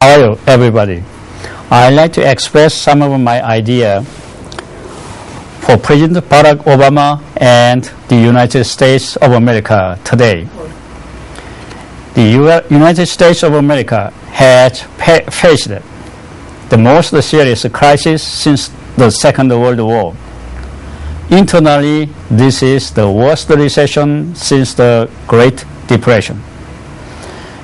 Hello, everybody. I'd like to express some of my idea for President Barack Obama and the United States of America today. The United States of America has faced the most serious crisis since the Second World War. Internally, this is the worst recession since the Great Depression.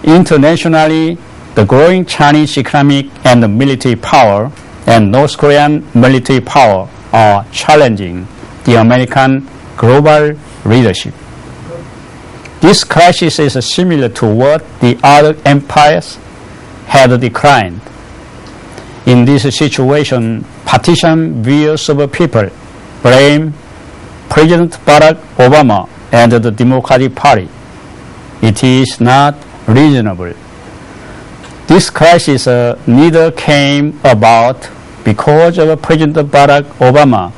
Internationally, the growing Chinese economic and military power and North Korean military power are challenging the American global leadership. This crisis is similar to what the other empires had declined. In this situation, partisan views of people blame President Barack Obama and the Democratic Party. It is not reasonable. This crisis neither came about because of President Barack Obama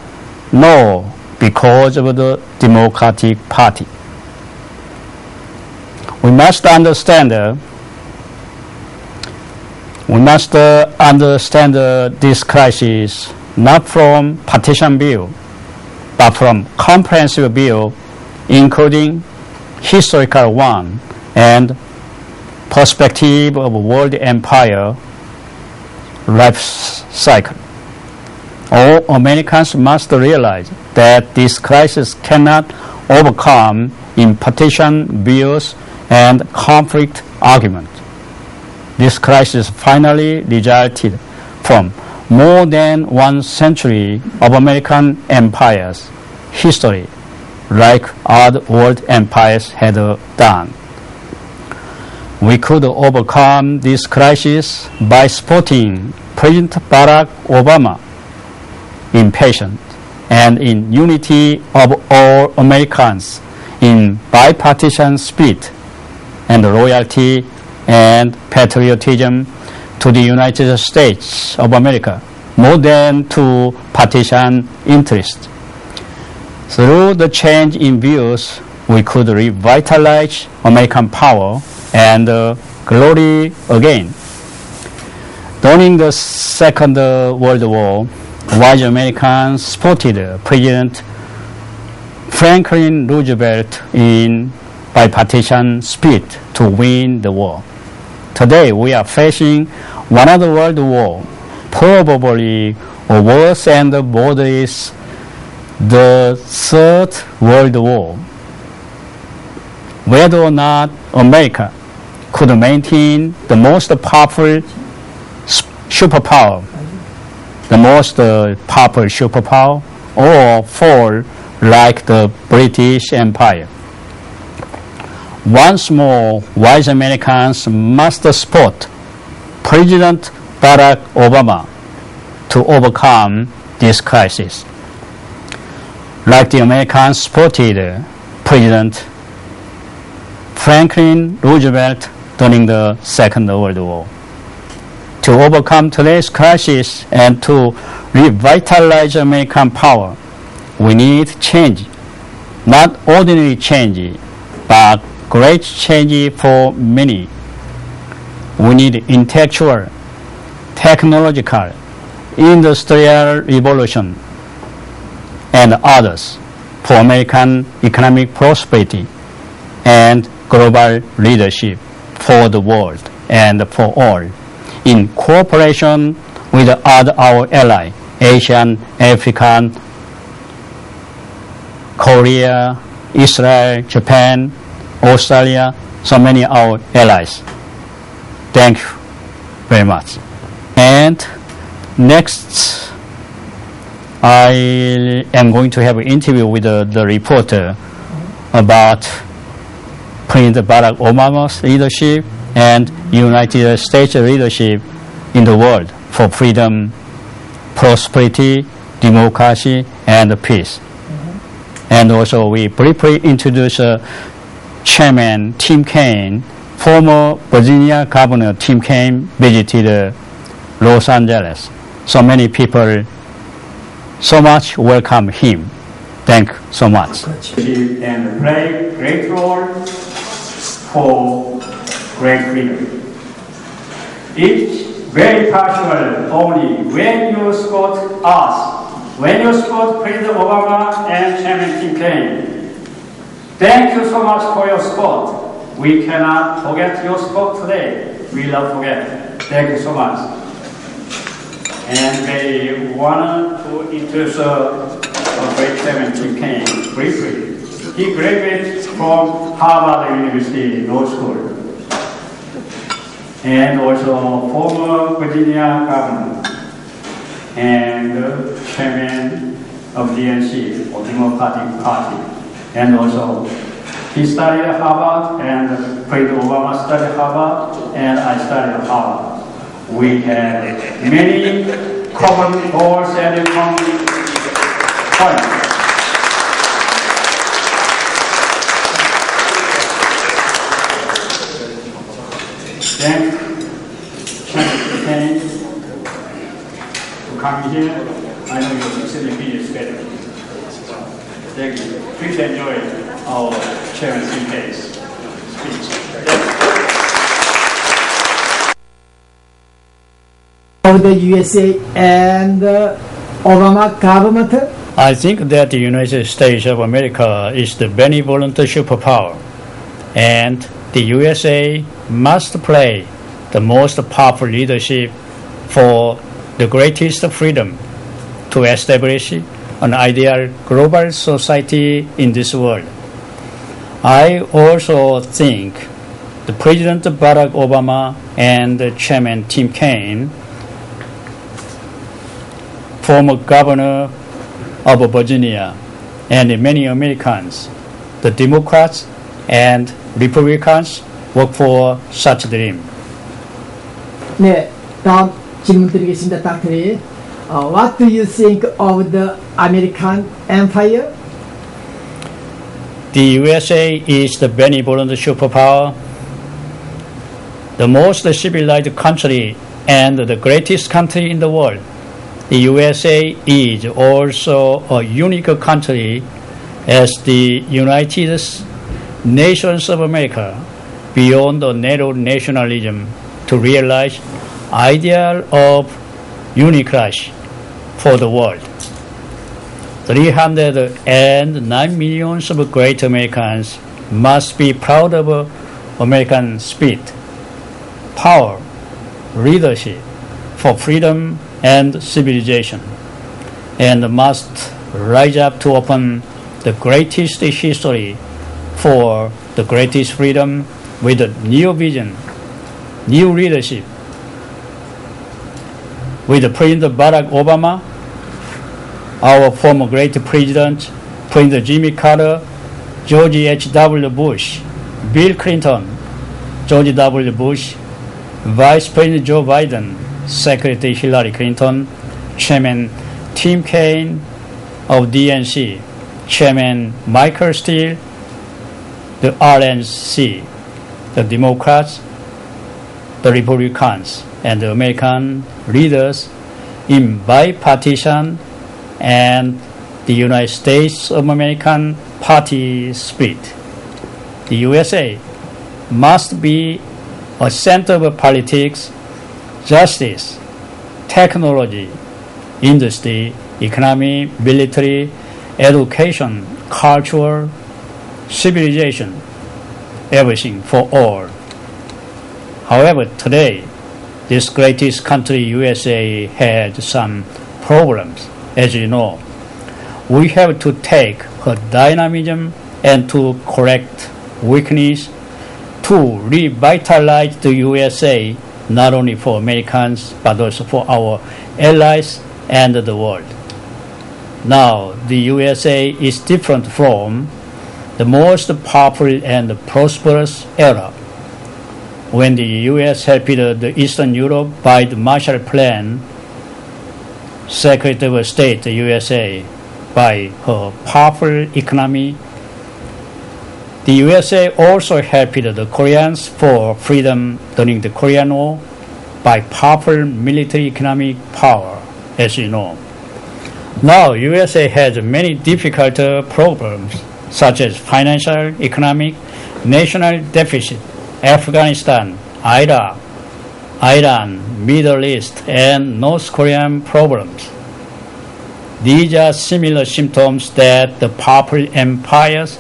nor because of the Democratic Party. We must understand this crisis not from partisan view, but from comprehensive view, including historical one and perspective of world empire life cycle. All Americans must realize that this crisis cannot overcome in partisan views and conflict argument. This crisis finally resulted from more than 1 century of American empire's history, like other world empires had done. We could overcome this crisis by supporting President Barack Obama in patience and in unity of all Americans in bipartisan spirit and loyalty and patriotism to the United States of America more than to partisan interests. Through the change in views, we could revitalize American power and glory again. During the Second World War, wise Americans supported President Franklin Roosevelt in bipartisan spirit to win the war. Today, we are facing another world war, probably worse and borders the Third World War. Whether or not America could maintain the most powerful superpower, or fall like the British Empire. Once more, wise Americans must support President Barack Obama to overcome this crisis, like the Americans supported President Franklin Roosevelt during the Second World War. To overcome today's crisis and to revitalize American power, we need change, not ordinary change, but great change for many. We need intellectual, technological, industrial revolution, and others for American economic prosperity and global leadership for the world and for all, in cooperation with our allies, Asian, African, Korea, Israel, Japan, Australia, so many of our allies. Thank you very much. And next, I am going to have an interview with the reporter about President Barack Obama's leadership and United States leadership in the world for freedom, prosperity, democracy, and peace. And also we briefly introduce Chairman Tim Kaine. Former Virginia Governor Tim Kaine visited Los Angeles. So many people so much welcome him. Thank you so much. And play great role for great freedom. Each very possible only when you support us, when you support President Obama and Chairman Tim Kaine. Thank you so much for your support. We cannot forget your support today. We will forget. Thank you so much. And they wanted to introduce great Chairman Tim Kaine briefly. He graduated from Harvard University Law School and also former Virginia governor and chairman of DNC, or Democratic Party. And also he studied at Harvard, and President Obama studied Harvard, and I studied at Harvard. We have many common goals and common points. Thank Chairman Kaine for coming here. I know you're extremely busy schedule. Thank you. Please enjoy our Chairman Kaine's speech. Of the USA and Obama government? I think that the United States of America is the benevolent superpower, and the USA must play the most powerful leadership for the greatest freedom to establish an ideal global society in this world. I also think the President Barack Obama and Chairman Tim Kaine, former governor of Virginia, and many Americans, the Democrats and Republicans, work for such dream. 네, 다음 질문 드리겠습니다, 닥터리. What do you think of the American empire? The USA is the benevolent superpower, the most civilized country and the greatest country in the world. The USA is also a unique country as the United Nations of America, beyond the narrow nationalism, to realize ideal of uniqueness for the world. 309 million of great Americans must be proud of American spirit, power, leadership for freedom and civilization, and must rise up to open the greatest history for the greatest freedom with a new vision, new leadership. With President Barack Obama, our former great president, President Jimmy Carter, George H.W. Bush, Bill Clinton, George W. Bush, Vice President Joe Biden, Secretary Hillary Clinton, Chairman Tim Kaine of DNC, Chairman Michael Steele, the RNC, the Democrats, the Republicans, and the American leaders in bipartisan and the United States of American party spirit. The USA must be a center of politics, justice, technology, industry, economy, military, education, culture, civilization, everything for all. However, today, this greatest country, USA, has some problems. As you know, we have to take her dynamism and to correct weakness to revitalize the USA, not only for Americans, but also for our allies and the world. Now, the USA is different from the most powerful and prosperous era. When the U.S. helped the Eastern Europe by the Marshall Plan, Secretary of State, the USA, by her powerful economy, the USA also helped the Koreans for freedom during the Korean War by powerful military economic power, as you know. Now, USA has many difficult problems, such as financial, economic, national deficit, Afghanistan, Iraq, Iran, Middle East and North Korean problems. These are similar symptoms that the powerful empires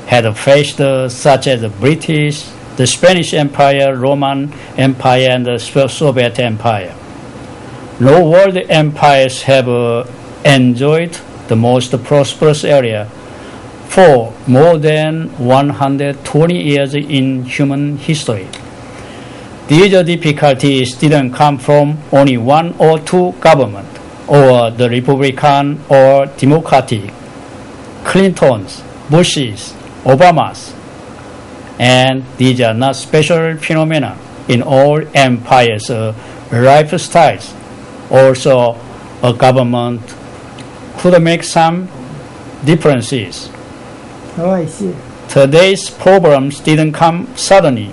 had faced, such as the British, the Spanish Empire, Roman Empire, and the Soviet Empire. No world empires have enjoyed the most prosperous area for more than 120 years in human history. These difficulties didn't come from only one or two governments, or the Republican or Democratic, Clintons, Bushes, Obamas, and these are not special phenomena in all empires' lifestyles. Also, a government could make some differences. Oh, I see. Today's problems didn't come suddenly,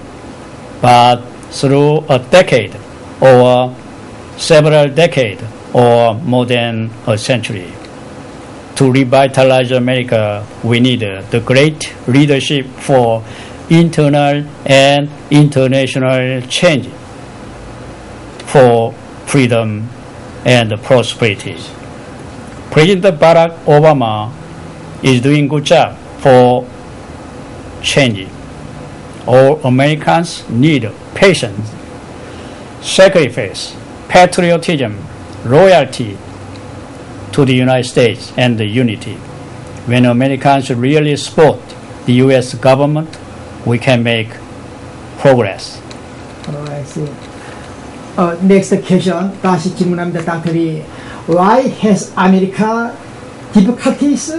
but through a decade or several decades or more than a century. To revitalize America, we need the great leadership for internal and international change, for freedom and prosperity. President Barack Obama is doing a good job for changing. All Americans need patience, sacrifice, patriotism, loyalty to the United States, and the unity. When Americans really support the U.S. government, we can make progress. Oh, I see. Next question. 다시 질문합니다, Dr. Why has America difficulties?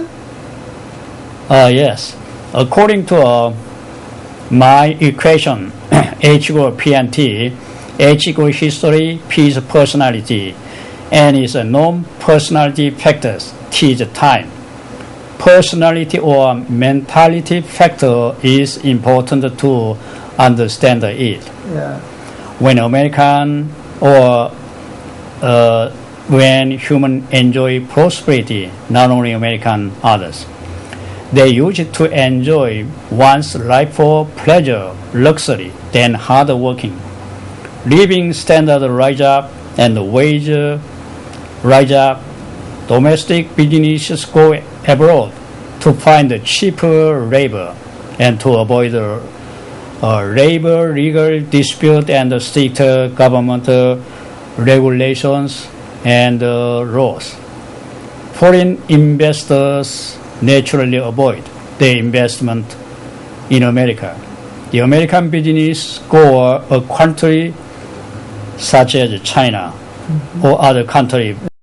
Yes. According to my equation, H equals PNT, H equals history, P is personality, N is non-personality factors, T is time. Personality or mentality factor is important to understand it. Yeah. When American or when human enjoy prosperity, not only American, others, they used to enjoy one's life for pleasure, luxury, then hard working. Living standard rise up and wage rise up. Domestic businesses go abroad to find cheaper labor and to avoid labor legal dispute and strict government regulations and laws. Foreign investors naturally avoid the investment in America. The American business go a country such as China or other country